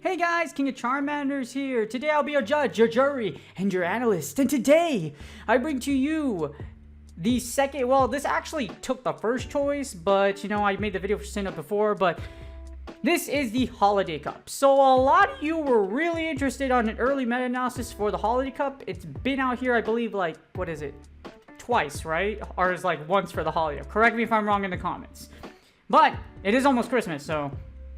Hey guys, King of Charmanders here. Today I'll be your judge, your jury, and your analyst. And today I bring to you the second, well, this actually took the first choice, but you know, I made the video for stand-up before, but this is the Holiday Cup. So a lot of you were really interested on an early meta-analysis for the Holiday Cup. It's been out here, I believe, like, what is it? Twice, right? Or is like once for the Holiday Cup. Correct me if I'm wrong in the comments. But it is almost Christmas, so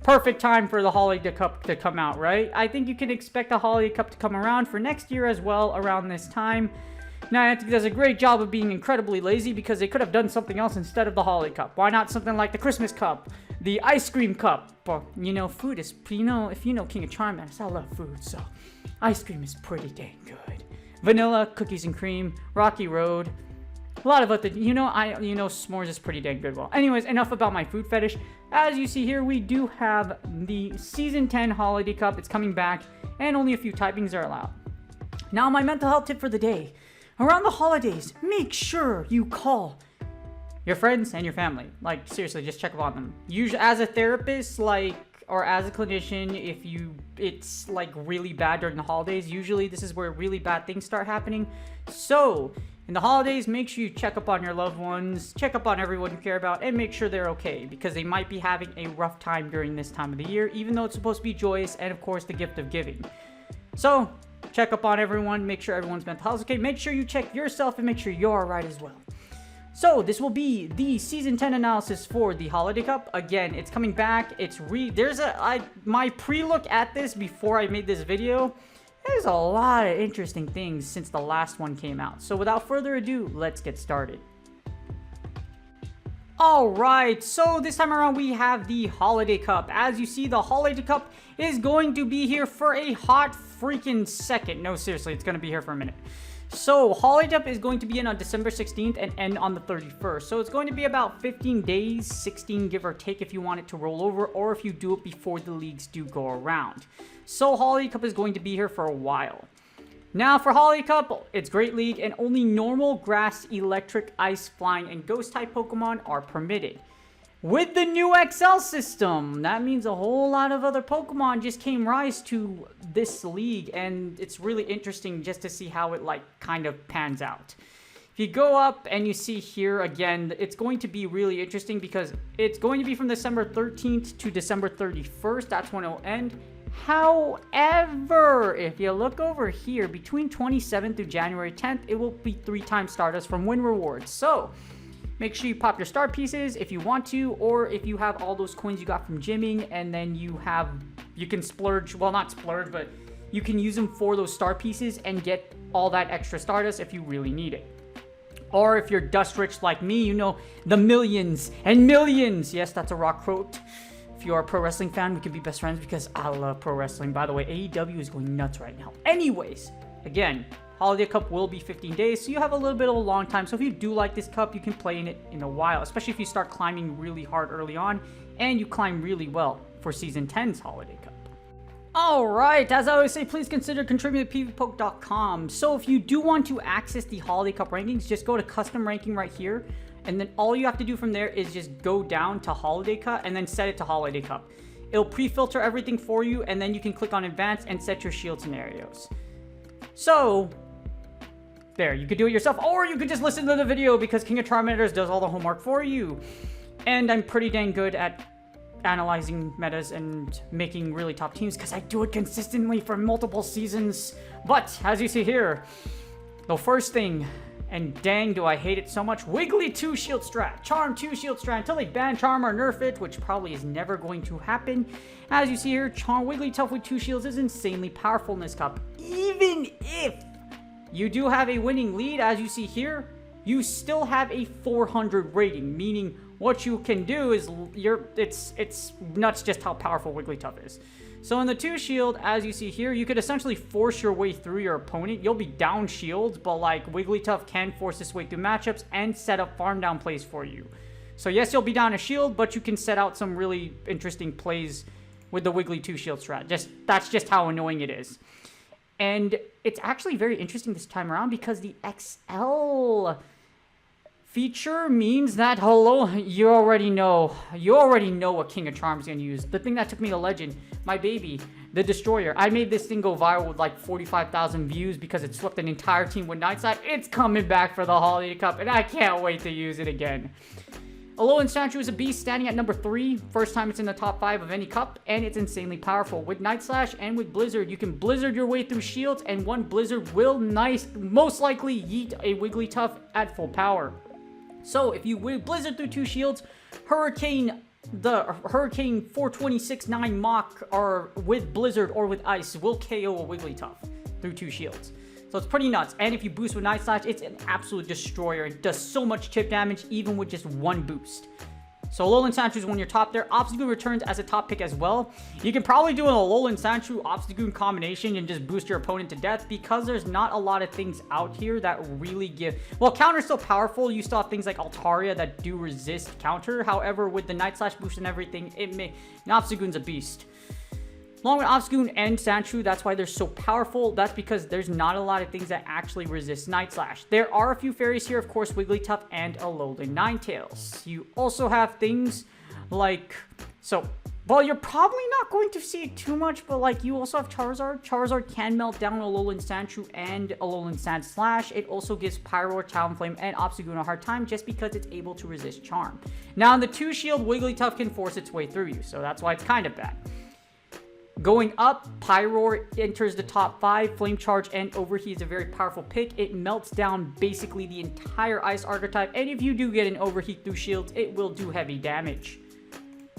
perfect time for the Holiday Cup to come out, right? I think you can expect the Holiday Cup to come around for next year as well around this time. Niantic does a great job of being incredibly lazy because they could have done something else instead of the Holiday Cup. Why not something like the Christmas Cup, the Ice Cream Cup? Or, you know, food is, you know, if you know King of Charmanders, I love food, so ice cream is pretty dang good. Vanilla, cookies and cream, Rocky Road. A lot of other, s'mores is pretty dang good. Well, anyways, enough about my food fetish. As you see here, we do have the Season 10 Holiday Cup. It's coming back, and only a few typings are allowed. Now, my mental health tip for the day. Around the holidays, make sure you call your friends and your family. Like, seriously, just check up on them. Usually, as a therapist, like, or as a clinician, if it's like really bad during the holidays, usually this is where really bad things start happening. So in the holidays, make sure you check up on your loved ones, check up on everyone you care about, and make sure they're okay, because they might be having a rough time during this time of the year, even though it's supposed to be joyous and, of course, the gift of giving. So check up on everyone, make sure everyone's mental health is okay, make sure you check yourself, and make sure you're alright as well. So this will be the Season 10 analysis for the Holiday Cup. Again, it's coming back. My pre-look at this before I made this video, there's a lot of interesting things since the last one came out. So without further ado, let's get started. Alright, so this time around we have the Holiday Cup. As you see, the Holiday Cup is going to be here for a hot freaking second. No, seriously, it's going to be here for a minute. So, Holiday Cup is going to begin on December 16th and end on the 31st. So, it's going to be about 15 days, 16 give or take if you want it to roll over, or if you do it before the leagues do go around. So, Holiday Cup is going to be here for a while. Now, for Holiday Cup, it's Great League, and only normal, grass, electric, ice, flying, and ghost-type Pokemon are permitted. With the new XL system, that means a whole lot of other Pokemon just came rise to this league, and it's really interesting just to see how it, like, kind of pans out. If you go up and you see here, again, it's going to be really interesting because it's going to be from December 13th to December 31st. That's when it'll end. However, if you look over here, between 27th through January 10th, it will be 3 times Stardust from win rewards. So make sure you pop your star pieces if you want to, or if you have all those coins you got from gymming, and then you can splurge, well, not splurge, but you can use them for those star pieces and get all that extra Stardust if you really need it. Or if you're dust rich like me, you know, the millions and millions. Yes, that's a rock quote. If you are a pro wrestling fan, we could be best friends because I love pro wrestling. By the way, AEW is going nuts right now. Anyways, again, Holiday Cup will be 15 days, so you have a little bit of a long time. So if you do like this cup, you can play in it in a while, especially if you start climbing really hard early on and you climb really well for Season 10's Holiday Cup. Alright, as I always say, please consider contributing to pvpoke.com. So if you do want to access the Holiday Cup rankings, just go to custom ranking right here, and then all you have to do from there is just go down to Holiday Cup and then set it to Holiday Cup. It'll pre-filter everything for you, and then you can click on Advanced and set your shield scenarios. So there, you could do it yourself, or you could just listen to the video because King of Charmanders does all the homework for you. And I'm pretty dang good at analyzing metas and making really top teams because I do it consistently for multiple seasons. But as you see here, the first thing, and dang do I hate it so much, Wiggly 2 shield strat, Charm 2 shield strat until they ban Charm or nerf it, which probably is never going to happen. As you see here, Wigglytuff with 2 shields is insanely powerful in this cup. Even if you do have a winning lead, as you see here, you still have a 400 rating, meaning what you can do is it's nuts just how powerful Wigglytuff is. So in the 2 shield, as you see here, you could essentially force your way through your opponent. You'll be down shields, but like Wigglytuff can force his way through matchups and set up farm down plays for you. So yes, you'll be down a shield, but you can set out some really interesting plays with the Wiggly 2 shield strat. That's just how annoying it is. And it's actually very interesting this time around because the XL feature means that, hello, you already know what King of Charms is going to use. The thing that took me to Legend, my baby, the Destroyer. I made this thing go viral with like 45,000 views because it swept an entire team with Night Slash. It's coming back for the Holiday Cup, and I can't wait to use it again. Alolan Sandshrew is a beast, standing at number 3. First time it's in the top 5 of any cup, and it's insanely powerful. With Night Slash and with Blizzard, you can Blizzard your way through shields, and one Blizzard will most likely yeet a Wigglytuff at full power. So if you Blizzard through 2 shields, Hurricane 426-9 Mach or with Blizzard or with Ice will KO a Wigglytuff through 2 shields. So it's pretty nuts. And if you boost with Night Slash, it's an absolute destroyer. It does so much chip damage even with just 1 boost. So Alolan Sandshrew is when you're top there. Obstagoon returns as a top pick as well. You can probably do an Alolan Sandshrew Obstagoon combination and just boost your opponent to death because there's not a lot of things out here that really give... Well, counter's still powerful. You still have things like Altaria that do resist counter. However, with the Night Slash boost and everything, Obstagoon's a beast. Along with Obstagoon and Sandshrew, that's why they're so powerful. That's because there's not a lot of things that actually resist Night Slash. There are a few fairies here, of course, Wigglytuff and Alolan Ninetales. You also have things like... well, you're probably not going to see it too much, but like you also have Charizard. Charizard can melt down Alolan Sandshrew and Alolan Sandslash. It also gives Pyro, Talonflame, and Obstagoon a hard time just because it's able to resist Charm. Now, in the 2 shield, Wigglytuff can force its way through you, so that's why it's kind of bad. Going up, Pyroar enters the top 5. Flame Charge and Overheat is a very powerful pick. It melts down basically the entire Ice Archetype, and if you do get an Overheat through shields, it will do heavy damage.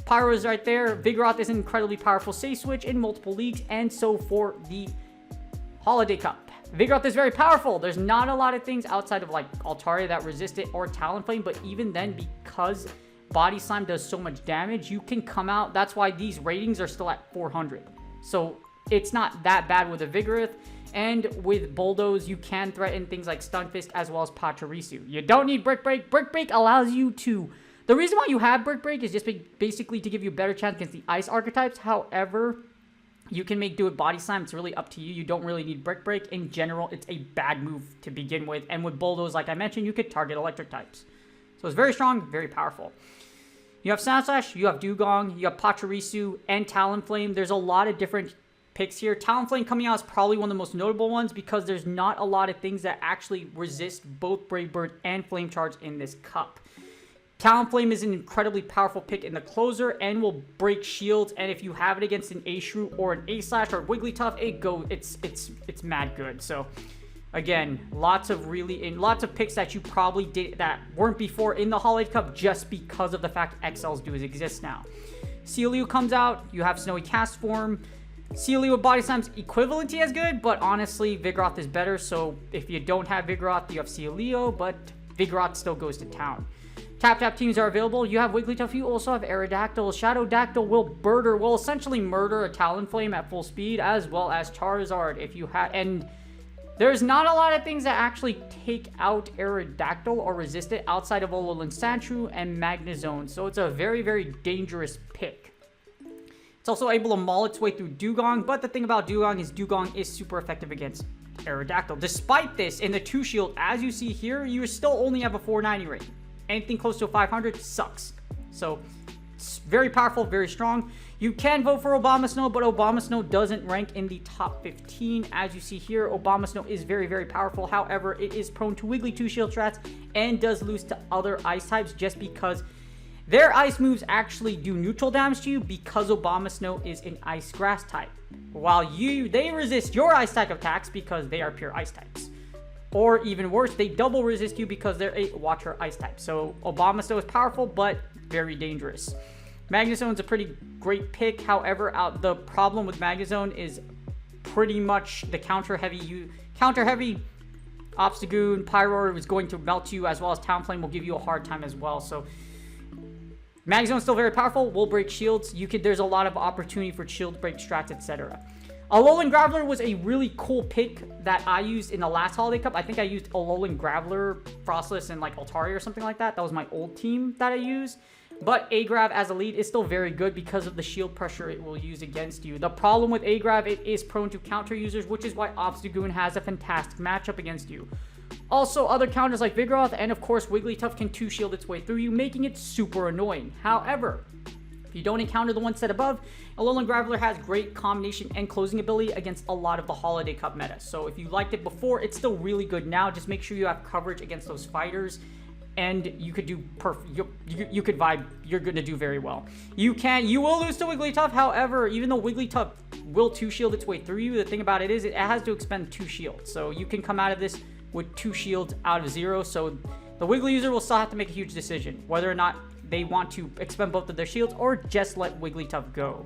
Pyro is right there. Vigoroth is an incredibly powerful save switch in multiple leagues, and so for the Holiday Cup. Vigoroth is very powerful. There's not a lot of things outside of like Altaria that resist it or Talonflame, but even then, because Body Slam does so much damage, you can come out. That's why these ratings are still at 400. So it's not that bad with a Vigoroth. And with Bulldoze, you can threaten things like Stunfisk as well as Pachirisu. You don't need Brick Break. Brick Break allows you to... The reason why you have Brick Break is just basically to give you a better chance against the Ice Archetypes. However, you can make do with Body Slam. It's really up to you. You don't really need Brick Break. In general, it's a bad move to begin with. And with Bulldoze, like I mentioned, you could target Electric types. So it's very strong, very powerful. You have Sandslash, you have Dugong, you have Pachirisu, and Talonflame. There's a lot of different picks here. Talonflame coming out is probably one of the most notable ones because there's not a lot of things that actually resist both Brave Bird and Flame Charge in this cup. Talonflame is an incredibly powerful pick in the closer and will break shields, and if you have it against an A-Shrew or an A-Slash or Wigglytuff, it's mad good. So again, lots of picks that you probably did that weren't before in the Holiday Cup just because of the fact XLs do exist now. Sealeo comes out, you have Snowy Cast Form. Sealeo with Body Slam's equivalency as good, but honestly, Vigoroth is better, so if you don't have Vigoroth, you have Sealeo, but Vigoroth still goes to town. Tap teams are available. You have Wigglytuff, you also have Aerodactyl. Shadowdactyl will essentially murder a Talonflame at full speed, as well as Charizard if you have, and there's not a lot of things that actually take out Aerodactyl or resist it outside of Alolan Sandshrew and Magnezone. So it's a very, very dangerous pick. It's also able to maul its way through Dugong, but the thing about Dugong is super effective against Aerodactyl. Despite this, in the 2 shield, as you see here, you still only have a 490 rating. Anything close to a 500 sucks. So it's very powerful, very strong. You can vote for Abomasnow, but Abomasnow doesn't rank in the top 15. As you see here, Abomasnow is very, very powerful. However, it is prone to Wiggly 2 shield strats and does lose to other ice types just because their ice moves actually do neutral damage to you because Abomasnow is an ice grass type. While they resist your ice type attacks because they are pure ice types. Or even worse, they double resist you because they're a water ice type. So Abomasnow is powerful, but very dangerous. Magnezone is a pretty great pick. However, the problem with Magnezone is pretty much the counter heavy. Obstagoon, Pyroar is going to melt you, as well as Talonflame will give you a hard time as well. So Magnezone is still very powerful. Will break shields. There's a lot of opportunity for shield break strats, etc. Alolan Graveler was a really cool pick that I used in the last Holiday Cup. I think I used Alolan Graveler, Frostless, and like Altaria or something like that. That was my old team that I used. But Agrav as a lead is still very good because of the shield pressure it will use against you. The problem with Agrav, it is prone to counter users, which is why Obstagoon has a fantastic matchup against you. Also, other counters like Vigoroth and of course Wigglytuff can 2-shield its way through you, making it super annoying. However, if you don't encounter the one set above, Alolan Graveler has great combination and closing ability against a lot of the Holiday Cup meta. So if you liked it before, it's still really good now. Just make sure you have coverage against those fighters, and you could do you could vibe. You're gonna do very well. You will lose to Wigglytuff. However, even though Wigglytuff will 2-shield its way through you, the thing about it is it has to expend 2 shields. So you can come out of this with 2 shields out of 0. So the Wiggly user will still have to make a huge decision whether or not they want to expend both of their shields or just let Wigglytuff go.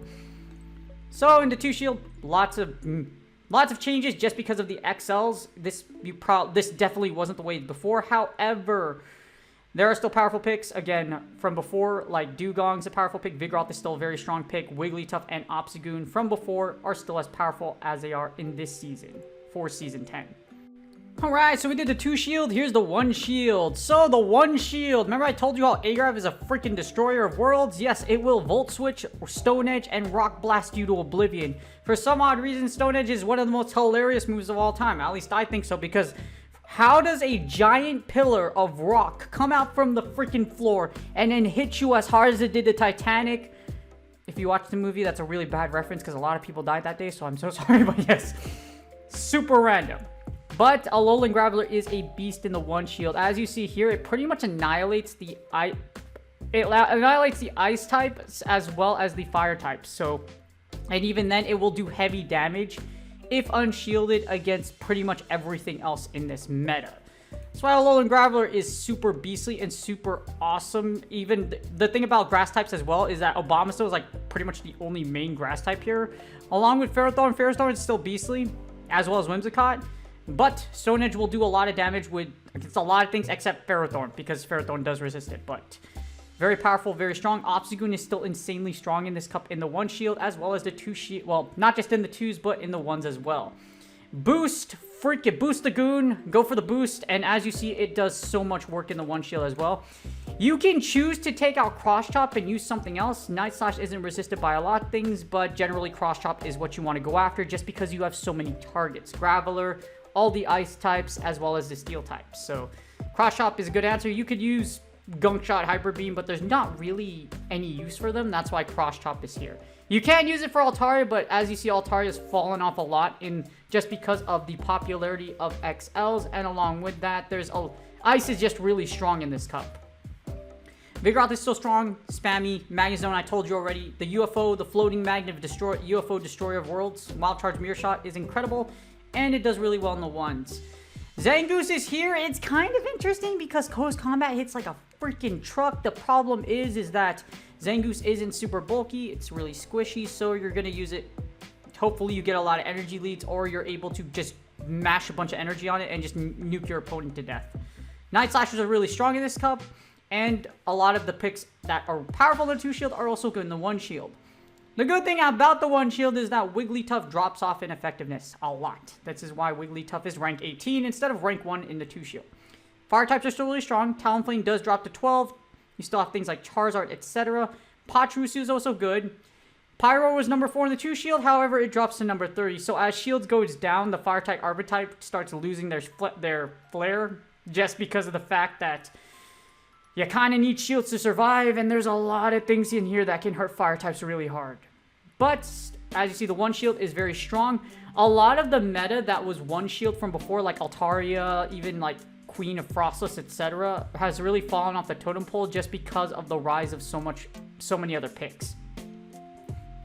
So in the 2-shield, lots of changes just because of the XLs. This definitely wasn't the way before. However, there are still powerful picks, again, from before, like Dugong's a powerful pick, Vigoroth is still a very strong pick, Wigglytuff and Obstagoon from before are still as powerful as they are in this season, for Season 10. Alright, so we did the 2-shield, here's the 1-shield. So the 1-shield, remember I told you how Agrav is a freaking destroyer of worlds? Yes, it will Volt Switch, Stone Edge, and Rock Blast you to oblivion. For some odd reason, Stone Edge is one of the most hilarious moves of all time, at least I think so, because how does a giant pillar of rock come out from the freaking floor and then hit you as hard as it did the Titanic? If you watch the movie, that's a really bad reference because a lot of people died that day, so I'm so sorry, but yes. Super random. But Alolan Graveler is a beast in the 1-shield. As you see here, it pretty much annihilates the ice types as well as the fire types. So, and even then, it will do heavy damage if unshielded against pretty much everything else in this meta. That's why Alolan Graveler is super beastly and super awesome. Even the thing about grass types as well is that Abomasnow is like pretty much the only main grass type here. Along with Ferrothorn, Ferrothorn is still beastly, as well as Whimsicott. But Stone Edge will do a lot of damage against a lot of things except Ferrothorn, because Ferrothorn does resist it. But very powerful, very strong. Obstagoon is still insanely strong in this cup in the 1-shield, as well as the 2-shield. Well, not just in the 2s, but in the 1s as well. Boost, freaking boost the goon. Go for the boost. And as you see, it does so much work in the 1-shield as well. You can choose to take out Cross Chop and use something else. Night Slash isn't resisted by a lot of things, but generally Cross Chop is what you want to go after just because you have so many targets. Graveler, all the ice types, as well as the steel types. So Cross Chop is a good answer. You could use Gunk Shot, Hyper Beam, but there's not really any use for them. That's why Cross Chop is here. You can use it for Altaria, but as you see, Altaria has fallen off a lot just because of the popularity of XLs, and along with that, Ice is just really strong in this cup. Vigoroth is still strong, spammy. Magnezone, I told you already. The UFO, the Floating Magnet UFO Destroyer of Worlds, Wild Charge Mirror Shot is incredible, and it does really well in the 1s. Zangoose is here. It's kind of interesting because Close Combat hits like a freaking truck. The problem is that Zangoose isn't super bulky. It's really squishy, so you're going to use it. Hopefully you get a lot of energy leads, or you're able to just mash a bunch of energy on it and just nuke your opponent to death. Night Slashers are really strong in this cup, and a lot of the picks that are powerful in the 2-shield are also good in the 1-shield. The good thing about the 1-shield is that Wigglytuff drops off in effectiveness a lot. This is why Wigglytuff is rank 18 instead of rank 1 in the 2-shield. Fire types are still really strong. Talonflame does drop to 12. You still have things like Charizard, etc. Pachirisu is also good. Pyro was number 4 in the 2-shield, however, it drops to number 30. So as shields goes down, the fire type Archetype starts losing their flare just because of the fact that you kind of need shields to survive, and there's a lot of things in here that can hurt fire types really hard. But as you see, the 1-shield is very strong. A lot of the meta that was 1-shield from before, like Altaria, even like Queen of Frostless, etc., has really fallen off the totem pole just because of the rise of so many other picks.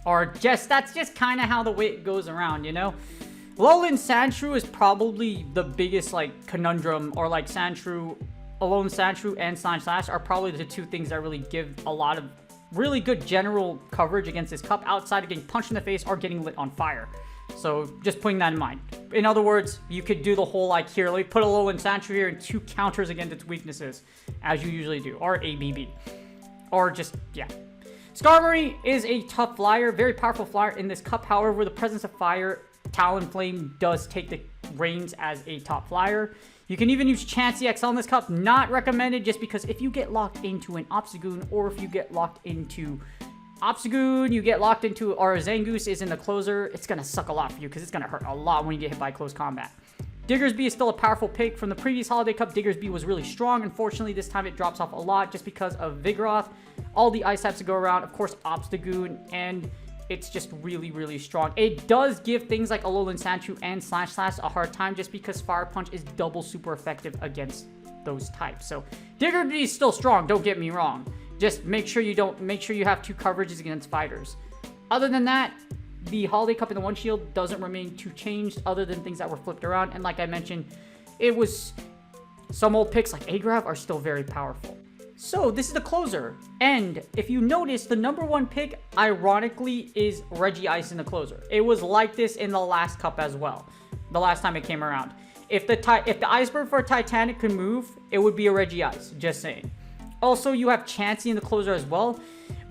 That's just kind of how the way it goes around, you know? Alolan Sandshrew is probably the biggest like conundrum, or like Alolan Sandshrew and Slime Slash are probably the 2 things that really give a lot of really good general coverage against this cup, outside of getting punched in the face or getting lit on fire. So just putting that in mind. In other words, you could do the whole like here, let me put Alolan Sandshrew here and 2 counters against its weaknesses, as you usually do, or ABB. Or just, yeah. Skarmory is a tough flyer, very powerful flyer in this cup. However, the presence of fire, Talonflame does take the reins as a top flyer. You can even use Chansey XL in this cup. Not recommended, just because if you get locked into an Obstagoon, or if you get locked into Obstagoon, you get locked into, or a Zangoose is in the closer, it's going to suck a lot for you because it's going to hurt a lot when you get hit by close combat. Diggersby is still a powerful pick. From the previous Holiday Cup, Diggersby was really strong. Unfortunately, this time it drops off a lot just because of Vigoroth. All the ice types to go around, of course, Obstagoon, and it's just really, really strong. It does give things like Alolan Sandshrew and Slash Slash a hard time just because Fire Punch is double super effective against those types. So Diggersby is still strong, don't get me wrong. Just make sure you have 2 coverages against fighters. Other than that, the Holiday Cup in the One Shield doesn't remain too changed other than things that were flipped around. And like I mentioned, it was some old picks like Agrav are still very powerful. So this is the closer. And if you notice, the #1 pick, ironically, is Regice in the closer. It was like this in the last cup as well, the last time it came around. If the Iceberg for Titanic could move, it would be a Regice, just saying. Also, you have Chansey in the closer as well.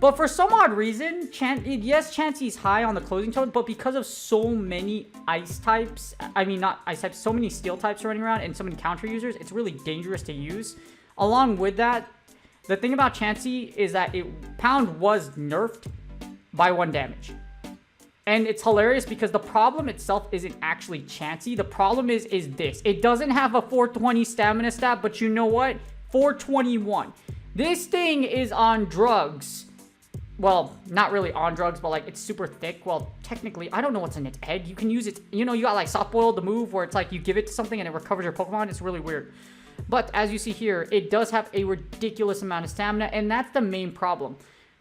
But for some odd reason, yes, Chansey's high on the closing tone, but because of so many ice types, I mean, not ice types, so many steel types running around and so many counter users, it's really dangerous to use. Along with that, the thing about Chansey is that Pound was nerfed by 1 damage. And it's hilarious because the problem itself isn't actually Chansey. The problem is this. It doesn't have a 420 stamina stat, but you know what? 421. This thing is on drugs. Well, not really on drugs, but like it's super thick. Well, technically, I don't know what's in its head. You can use it, you know, you got like Soft Boil, the move where it's like you give it to something and it recovers your Pokemon. It's really weird. But as you see here, it does have a ridiculous amount of stamina, and that's the main problem.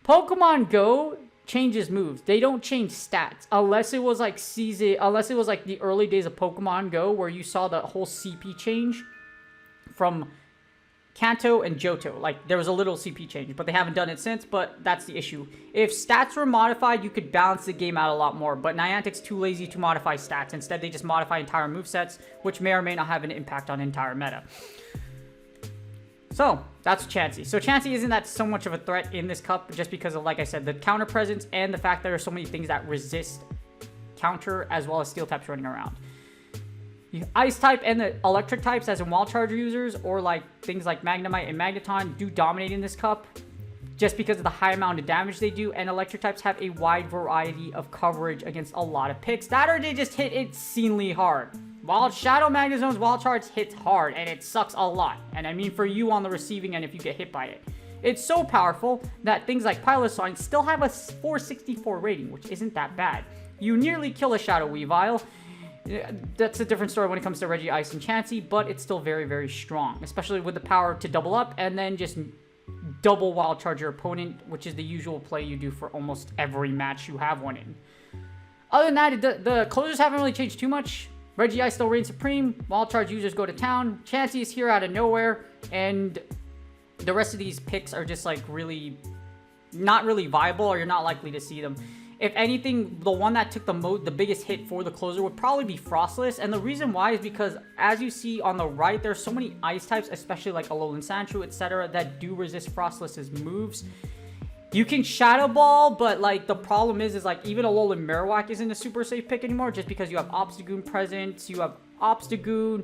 Pokemon Go changes moves. They don't change stats unless it was like the early days of Pokemon Go where you saw the whole CP change from Kanto and Johto. Like, there was a little CP change, but they haven't done it since, but that's the issue. If stats were modified, you could balance the game out a lot more, but Niantic's too lazy to modify stats. Instead, they just modify entire movesets, which may or may not have an impact on entire meta. So, that's Chansey. So, Chansey isn't that so much of a threat in this cup, just because of, like I said, the counter presence and the fact that there are so many things that resist counter, as well as steel types running around. Ice type and the electric types, as in Wild Charger users, or like things like Magnemite and Magneton, do dominate in this cup just because of the high amount of damage they do. And electric types have a wide variety of coverage against a lot of picks that are they just hit insanely hard. Wild Shadow Magnezone's Wild Charge hits hard, and it sucks a lot. And I mean for you on the receiving end if you get hit by it. It's so powerful that things like Piloswine still have a 464 rating, which isn't that bad. You nearly kill a Shadow Weavile. That's a different story when it comes to Regice and Chansey, but it's still very, very strong, especially with the power to double up and then just double Wild Charge your opponent, which is the usual play you do for almost every match you have one in. Other than that, the closers haven't really changed too much. Regice still reigns supreme. Wild Charge users go to town. Chansey is here out of nowhere, and the rest of these picks are just like really not really viable, or you're not likely to see them. If anything, the one that took the biggest hit for the closer would probably be Frostless. And the reason why is because, as you see on the right, there's so many ice types, especially like Alolan Sandshrew, etc., that do resist Frostless's moves. You can Shadow Ball, but like the problem is like even Alolan Marowak isn't a super safe pick anymore, just because you have Obstagoon present, you have Obstagoon,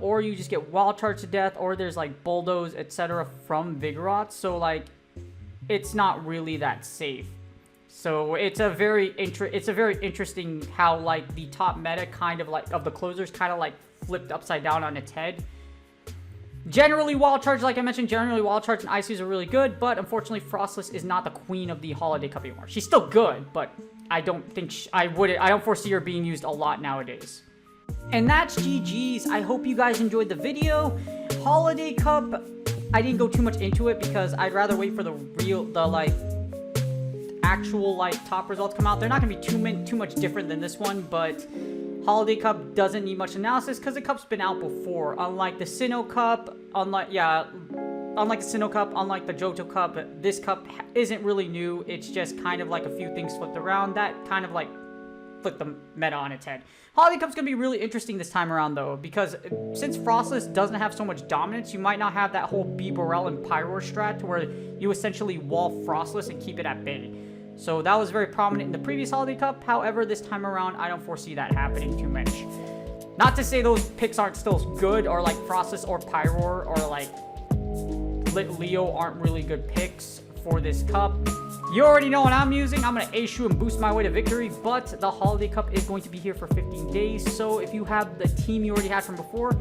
or you just get Wild Charge to death, or there's like Bulldoze, etc. from Vigoroth. So like, it's not really that safe. So it's a very interesting how like the top meta kind of like of the closers kind of like flipped upside down on its head. Generally, Wild Charge, like I mentioned, Wild Charge and Ice are really good, but unfortunately, Frostless is not the queen of the Holiday Cup anymore. She's still good, but I don't think I don't foresee her being used a lot nowadays. And that's GG's. I hope you guys enjoyed the video. Holiday Cup, I didn't go too much into it because I'd rather wait for the actual like top results come out. They're not gonna be too much different than this one, but Holiday Cup doesn't need much analysis because the cup's been out before. Unlike the Sinnoh Cup, unlike the Johto Cup, this cup isn't really new. It's just kind of like a few things flipped around that kind of like flip the meta on its head. Holiday Cup's gonna be really interesting this time around though, because since Frostless doesn't have so much dominance, you might not have that whole B Borel and Pyroar strat to where you essentially wall Frostless and keep it at bay. So that was very prominent in the previous Holiday Cup. However, this time around, I don't foresee that happening too much. Not to say those picks aren't still good, or like Frostless or Pyroar or like Leo aren't really good picks for this cup. You already know what I'm using. I'm going to issue and boost my way to victory, but the Holiday Cup is going to be here for 15 days. So if you have the team you already had from before,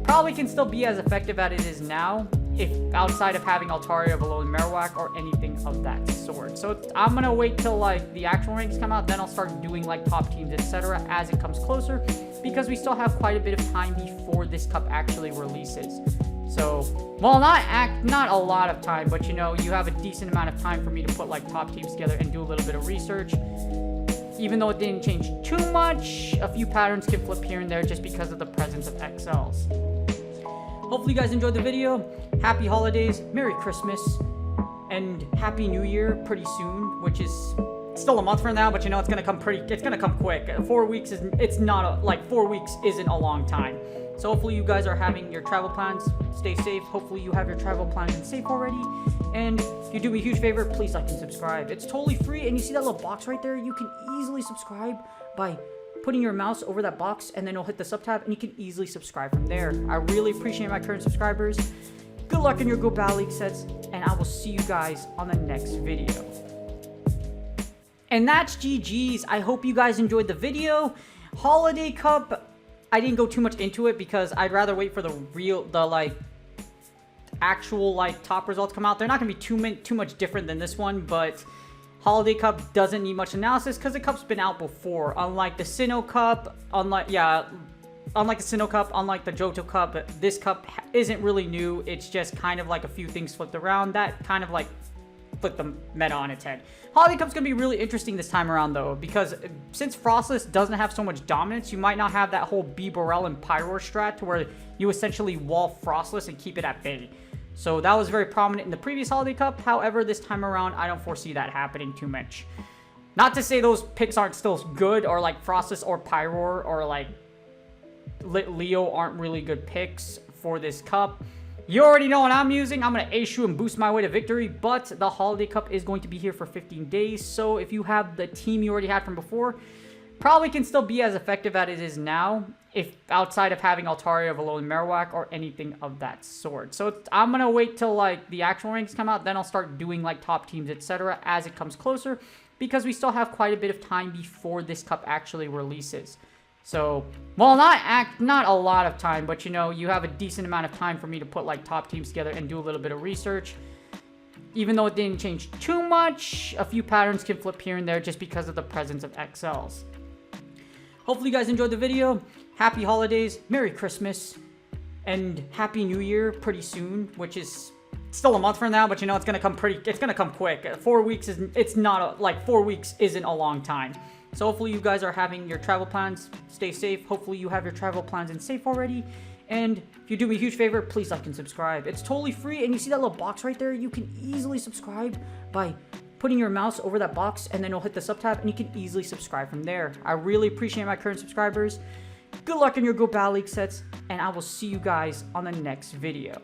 probably can still be as effective as it is now, if outside of having Altaria, Velo, and Marowak or anything of that sort. So I'm going to wait till like the actual ranks come out, then I'll start doing like top teams, etc. as it comes closer, because we still have quite a bit of time before this cup actually releases. So, well, not a lot of time, but you know, you have a decent amount of time for me to put like top teams together and do a little bit of research. Even though it didn't change too much, a few patterns can flip here and there just because of the presence of XLs. Hopefully you guys enjoyed the video. Happy holidays, Merry Christmas, and Happy New Year pretty soon, which is still a month from now, but you know, it's gonna come quick. 4 weeks is 4 weeks isn't a long time. So hopefully you guys are having your travel plans. Stay safe. Hopefully you have your travel plans in safe already. And if you do me a huge favor, please like and subscribe. It's totally free. And you see that little box right there? You can easily subscribe by putting your mouse over that box, and then you'll hit the sub tab and you can easily subscribe from there. I really appreciate my current subscribers. Good luck in your Go Battle League sets, and I will see you guys on the next video. And that's GG's. I hope you guys enjoyed the video. Holiday Cup, I didn't go too much into it because I'd rather wait for the actual top results come out. They're not gonna be too much different than this one, but Holiday Cup doesn't need much analysis because the cup's been out before. Unlike the Sinnoh Cup, unlike the Sinnoh Cup, unlike the Johto Cup, this cup isn't really new. It's just kind of like a few things flipped around that kind of like flip the meta on its head. Holiday Cup's gonna be really interesting this time around though, because since Frostless doesn't have so much dominance, you might not have that whole B Borel and Pyroar strat to where you essentially wall Frostless and keep it at bay. So that was very prominent in the previous Holiday Cup. However, this time around, I don't foresee that happening too much. Not to say those picks aren't still good, or like Frostless or Pyroar or like Leo aren't really good picks for this cup. You already know what I'm using. I'm going to issue and boost my way to victory, but the Holiday Cup is going to be here for 15 days. So if you have the team you already had from before, probably can still be as effective as it is now, if outside of having Altaria, Velo, and Marowak or anything of that sort. So I'm going to wait till like the actual ranks come out, then I'll start doing like top teams, etc. as it comes closer, because we still have quite a bit of time before this cup actually releases. So, well, not a lot of time, but you know, you have a decent amount of time for me to put like top teams together and do a little bit of research. Even though it didn't change too much, a few patterns can flip here and there just because of the presence of XLs. Hopefully you guys enjoyed the video. Happy holidays, Merry Christmas, and Happy New Year pretty soon, which is still a month from now, but you know, it's gonna come quick. 4 weeks is 4 weeks isn't a long time. So hopefully you guys are having your travel plans. Stay safe. Hopefully you have your travel plans in safe already. And if you do me a huge favor, please like and subscribe. It's totally free. And you see that little box right there? You can easily subscribe by putting your mouse over that box, and then you'll hit the sub tab and you can easily subscribe from there. I really appreciate my current subscribers. Good luck in your Go Battle League sets, and I will see you guys on the next video.